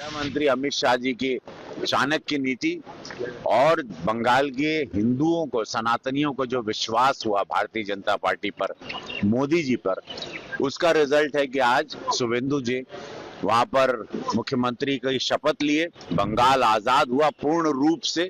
गृह मंत्री अमित शाह जी की चाणक्य नीति और बंगाल के हिंदुओं को, सनातनियों को जो विश्वास हुआ भारतीय जनता पार्टी पर, मोदी जी पर, उसका रिजल्ट है कि आज शुभेंदु जी वहां पर मुख्यमंत्री की शपथ लिए। बंगाल आजाद हुआ पूर्ण रूप से।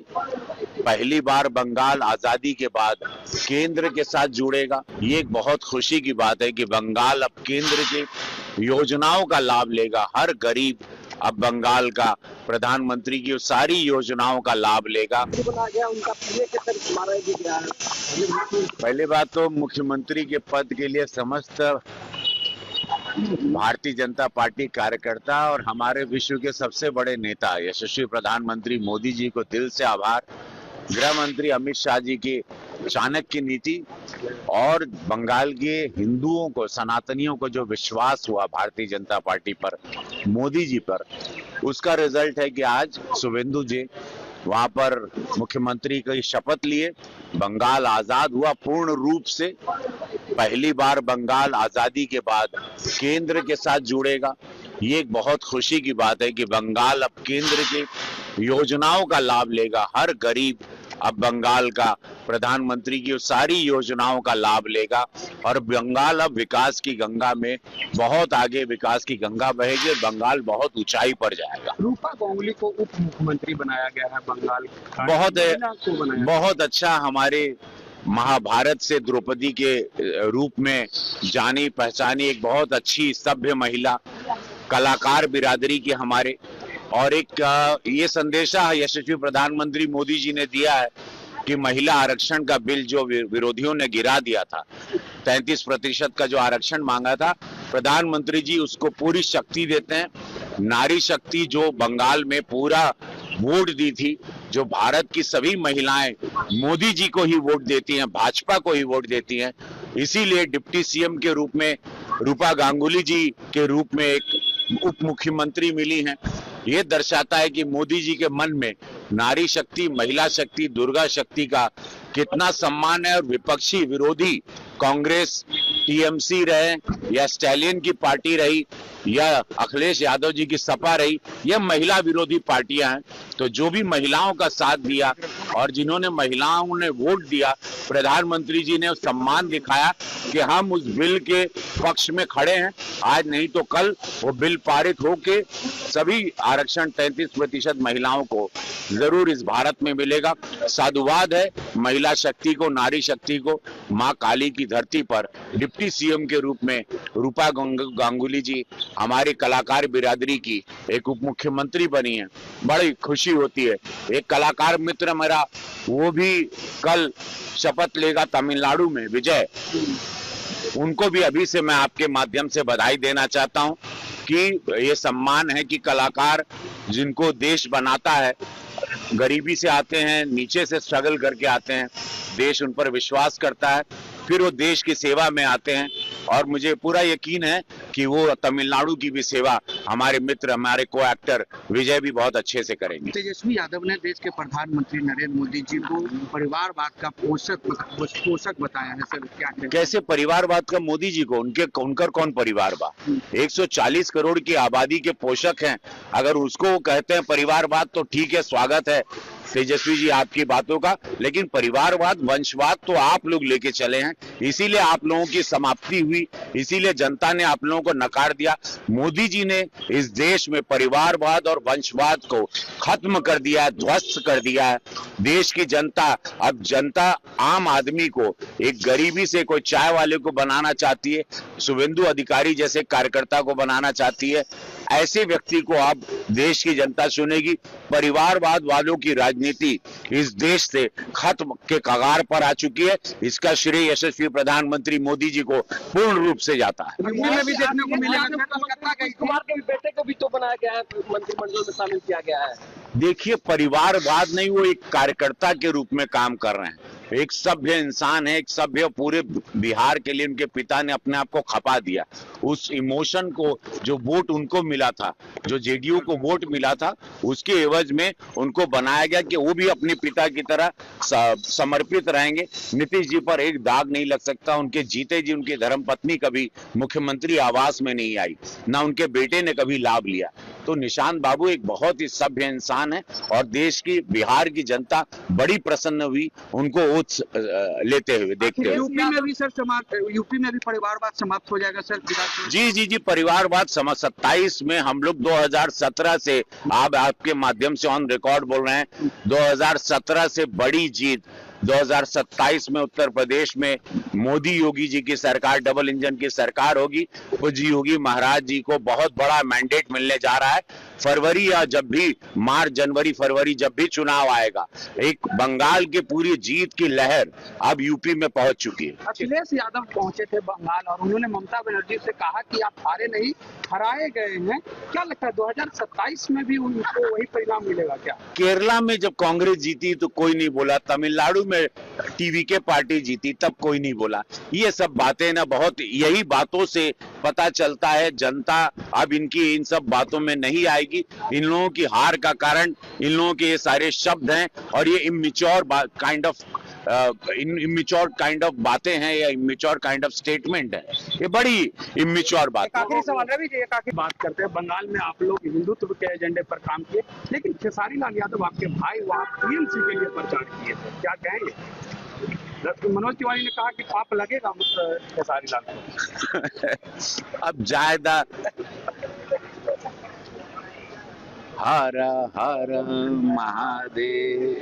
पहली बार बंगाल आजादी के बाद केंद्र के साथ जुड़ेगा। ये एक बहुत खुशी की बात है कि बंगाल अब केंद्र की योजनाओं का लाभ लेगा। हर गरीब अब बंगाल का प्रधानमंत्री की सारी योजनाओं का लाभ लेगा। पहली बात तो मुख्यमंत्री के पद के लिए समस्त भारतीय जनता पार्टी कार्यकर्ता और हमारे विश्व के सबसे बड़े नेता यशस्वी प्रधानमंत्री मोदी जी को दिल से आभार। गृह मंत्री अमित शाह जी की चाणक्य नीति और बंगाल के हिंदुओं को, सनातनियों को जो विश्वास हुआ भारतीय जनता पार्टी पर, मोदी जी पर, उसका रिजल्ट है कि आज शुभेंदु जी वहां पर मुख्यमंत्री की शपथ लिए। बंगाल आजाद हुआ पूर्ण रूप से। पहली बार बंगाल आजादी के बाद केंद्र के साथ जुड़ेगा। ये एक बहुत खुशी की बात है कि बंगाल अब केंद्र की योजनाओं का लाभ लेगा। हर गरीब अब बंगाल का प्रधानमंत्री की सारी योजनाओं का लाभ लेगा और बंगाल अब विकास की गंगा में बहुत आगे, विकास की गंगा बहेगी और बंगाल बहुत ऊंचाई पर जाएगा। रूपा गांगुली को उप मुख्यमंत्री बनाया गया है बंगाल का। बहुत अच्छा। हमारे महाभारत से द्रौपदी के रूप में जानी पहचानी एक बहुत अच्छी सभ्य महिला, कलाकार बिरादरी की हमारे, और एक ये संदेशा यशस्वी प्रधानमंत्री मोदी जी ने दिया है कि महिला आरक्षण का बिल जो विरोधियों ने गिरा दिया था, 33% का जो आरक्षण मांगा था, प्रधानमंत्री जी उसको पूरी शक्ति देते हैं। नारी शक्ति जो बंगाल में पूरा वोट दी थी, जो भारत की सभी महिलाएं मोदी जी को ही वोट देती हैं, भाजपा को ही वोट देती हैं, इसीलिए डिप्टी सीएम के रूप में रूपा गांगुली जी के रूप में एक उप मुख्यमंत्री मिली हैं। ये दर्शाता है कि मोदी जी के मन में नारी शक्ति, महिला शक्ति, दुर्गा शक्ति का कितना सम्मान है। और विपक्षी विरोधी कांग्रेस, टीएमसी रहे या स्टैलियन की पार्टी रही या अखिलेश यादव जी की सपा रही, यह महिला विरोधी पार्टियां हैं। तो जो भी महिलाओं का साथ दिया और जिन्होंने महिलाओं ने वोट दिया, प्रधानमंत्री जी ने सम्मान दिखाया कि हम उस बिल के पक्ष में खड़े हैं। आज नहीं तो कल वो बिल पारित होके सभी आरक्षण 33% महिलाओं को जरूर इस भारत में मिलेगा। साधुवाद है महिला शक्ति को, नारी शक्ति को। मां काली की धरती पर डिप्टी सीएम के रूप में रूपा गांगुली जी हमारी कलाकार बिरादरी की एक उप मुख्यमंत्री बनी है। बड़ी खुशी होती है। एक कलाकार मित्र मेरा, वो भी कल शपथ लेगा तमिलनाडु में, विजय। उनको भी अभी से मैं आपके माध्यम से बधाई देना चाहता हूं कि ये सम्मान है कि कलाकार जिनको देश बनाता है, गरीबी से आते हैं, नीचे से स्ट्रगल करके आते हैं, देश उन पर विश्वास करता है, फिर वो देश की सेवा में आते हैं। और मुझे पूरा यकीन है कि वो तमिलनाडु की भी सेवा हमारे मित्र, हमारे को एक्टर विजय भी बहुत अच्छे से करेंगे। तेजस्वी यादव ने देश के प्रधानमंत्री नरेंद्र मोदी जी को परिवारवाद का पोषक बताया है सर, क्या कैसे परिवारवाद का? मोदी जी को उनकर कौन परिवारवाद? 140 करोड़ की आबादी के पोषक हैं। अगर उसको वो कहते हैं परिवारवाद तो ठीक है, स्वागत है तेजस्वी जी आपकी बातों का। लेकिन परिवारवाद, वंशवाद तो आप लोग लेके चले हैं, इसीलिए आप लोगों की समाप्ति हुई, इसीलिए जनता ने आप लोगों को नकार दिया। मोदी जी ने इस देश में परिवारवाद और वंशवाद को खत्म कर दिया है, ध्वस्त कर दिया है। देश की जनता, अब जनता आम आदमी को एक गरीबी से कोई चाय वाले को बनाना चाहती है, शुभेंदु अधिकारी जैसे कार्यकर्ता को बनाना चाहती है। ऐसे व्यक्ति को अब देश की जनता चुनेगी। परिवारवाद वालों की राजनीति इस देश से खत्म के कगार पर आ चुकी है। इसका श्रेय यशस्वी प्रधानमंत्री मोदी जी को पूर्ण रूप से जाता है। में भी देखने को मिलेगा, कुमार के बेटे को भी तो बनाया गया है, मंत्रिमंडल में शामिल किया गया है। देखिए, परिवारवाद नहीं, वो एक कार्यकर्ता के रूप में काम कर रहे हैं। एक सभ्य इंसान है, एक सभ्य, पूरे बिहार के लिए उनके पिता ने अपने आप को खपा दिया। उस इमोशन को, जो वोट उनको मिला था, जो जेडीयू को वोट मिला था, उसके एवज में उनको बनाया गया कि वो भी अपने पिता की तरह समर्पित रहेंगे। नीतीश जी पर एक दाग नहीं लग सकता। उनके जीते जी उनकी धर्मपत्नी कभी मुख्यमंत्री आवास में नहीं आई, ना उनके बेटे ने कभी लाभ लिया। तो निशांत बाबू एक बहुत ही सभ्य इंसान है और देश की, बिहार की जनता बड़ी प्रसन्न हुई उनको वोट लेते हुए, देखते हुए। यूपी में भी सर यूपी में भी परिवारवाद समाप्त हो जाएगा सर? जी, परिवारवाद 27 में हम लोग 2017 से, आप आपके माध्यम से ऑन रिकॉर्ड बोल रहे हैं, 2017 से बड़ी जीत 2027 में उत्तर प्रदेश में मोदी योगी जी की सरकार, डबल इंजन की सरकार होगी। पूज्य योगी महाराज जी को बहुत बड़ा मैंडेट मिलने जा रहा है। फरवरी या जब भी मार्च, जनवरी, फरवरी जब भी चुनाव आएगा, एक बंगाल की पूरी जीत की लहर अब यूपी में पहुंच चुकी है। अखिलेश यादव पहुंचे थे बंगाल और उन्होंने ममता बनर्जी से कहा कि आप हारे नहीं, हराए गए हैं। क्या लगता है 2027 में भी उनको वही परिणाम मिलेगा क्या? केरला में जब कांग्रेस जीती तो कोई नहीं बोला, तमिलनाडु में टीवीके पार्टी जीती तब कोई नहीं बोला। ये सब बातें ना, बहुत यही बातों से पता चलता है जनता अब इनकी इन सब बातों में नहीं आएगी। इन लोगों की हार का कारण इन लोगों के ये सारे शब्द हैं और ये इमेच्योर काइंड ऑफ बातें हैं या इमेच्योर काइंड ऑफ स्टेटमेंट है। ये बड़ी इमेच्योर बात है। आखिरी सवाल रवि जी, बात करते हैं, बंगाल में आप लोग हिंदुत्व के एजेंडे पर काम किए, लेकिन खेसारी लाल यादव आपके भाई वहाँ टीएमसी के लिए प्रचार किए थे, क्या कहेंगे? मनोज तिवारी ने कहा कि पाप लगेगा खेसारी लाल को। अब जायदा हर हर महादेव।